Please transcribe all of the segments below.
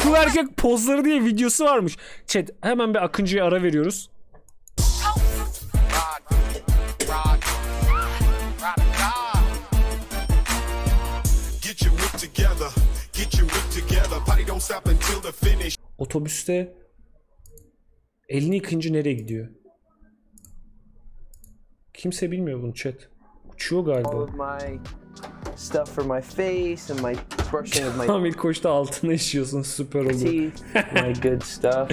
Cool erkek pozları diye videosu varmış. Chat hemen bir Akıncı'ya ara veriyoruz. Otobüste elini yıkayınca nereye gidiyor? Kimse bilmiyor bunu chat. Uçuyor galiba. Stuff for my face and my brushing of my Tam ilk koşta altına işiyorsun, süper oldu. teeth, my good stuff.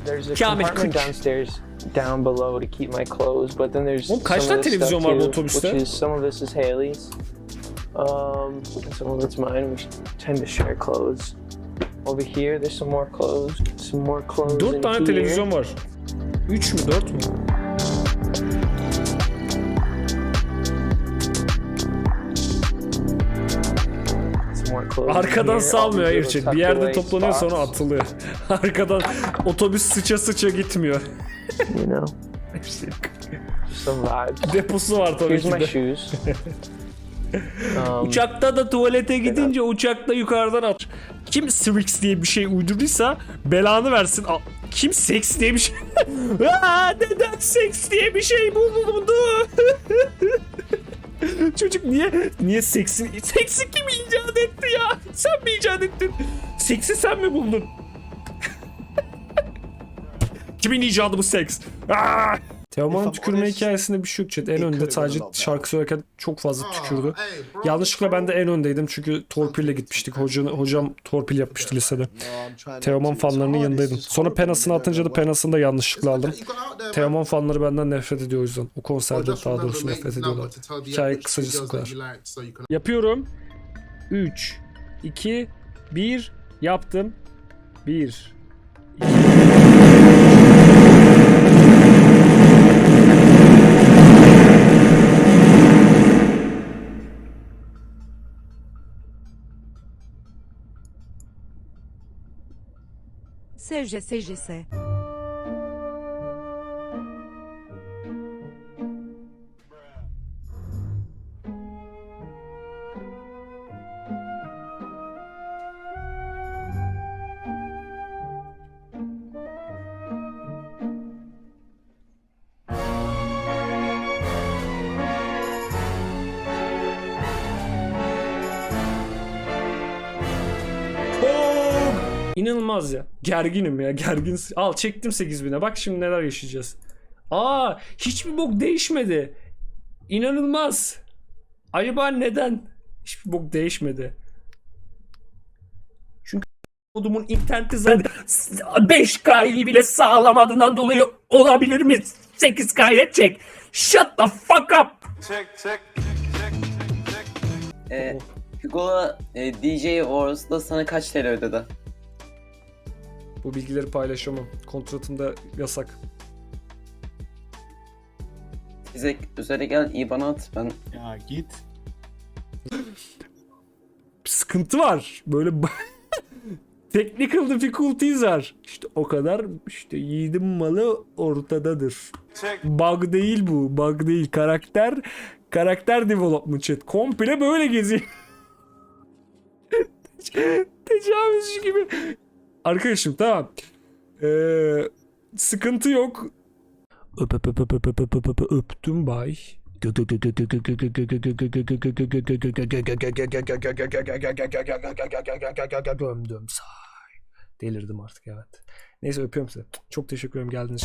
There's a Kamil compartment Kırk. downstairs down below to keep my clothes, but then there's Oğlum kaç some tane of this televizyon stuff var bu too, otobüste? which is some of this is Haley's. And some of it's mine. We tend to share clothes. Over here there's some more clothes. Some more clothes 4 in tane here. televizyon var. 3 mü 4 mü? Some more clothes in Arkadan here. salmıyor All hayır these chat. little Bir yerde tucked away toplanıyor sonra spots, atılıyor. Arkadan otobüs sıça sıça gitmiyor. You know, some vibes. Deposu var tabii Here's ki my de. shoes. Uçakta da tuvalete gidince uçakta yukarıdan at. Kim Swix diye bir şey uydurduysa belanı versin. Kim seks diye bir şey? Aa, neden seks diye bir şey bulundu? Çocuk niye seksi kim icat etti ya? Sen mi icat ettin? Seksi sen mi buldun? Kimin icadı bu seks? Aa! Teoman'ın tükürme hikayesinde bir şey yok chat. En önde sadece şarkı söylerken çok fazla tükürdü. Yanlışlıkla ben de en öndeydim çünkü torpille gitmiştik. Hocam torpil yapmıştı lisede. Teoman fanlarının yanındaydım. Sonra penasını atınca da penasını da yanlışlıkla aldım. Teoman fanları benden nefret ediyor o yüzden. O konserde daha doğrusu nefret ediyorlar. Hikaye kısacası bu kadar. Yapıyorum. 3, 2, 1 yaptım. 1, SGS. İnanılmaz ya. Gerginim ya. Gergin. Al çektim 8000'e. Bak şimdi neler yaşayacağız. Aa, hiçbir bok değişmedi. İnanılmaz. Acaba neden? Hiçbir bok değişmedi. Çünkü modumun interneti zaten 5K'yı bile sağlamadığından dolayı olabilir mi? 8K'ya çek. Shut the fuck up. Hugo DJ Oğuz'da sana kaç TL ödedi? Bu bilgileri paylaşamam. Kontratımda yasak. Bize üzere gel, iyi bana at, ben... Ya git. Bir sıkıntı var. Böyle technical difficulties var. İşte o kadar işte yiğidim malı ortadadır. Bug değil bu. Bug değil. Karakter development chat. Komple böyle geziyor. Tecavüzcü gibi. Arkadaşım tamam. Sıkıntı yok. Öptüm bay. Gömdüm say. Delirdim artık evet. Neyse öpüyorum size. Çok teşekkür ederim geldiğiniz için.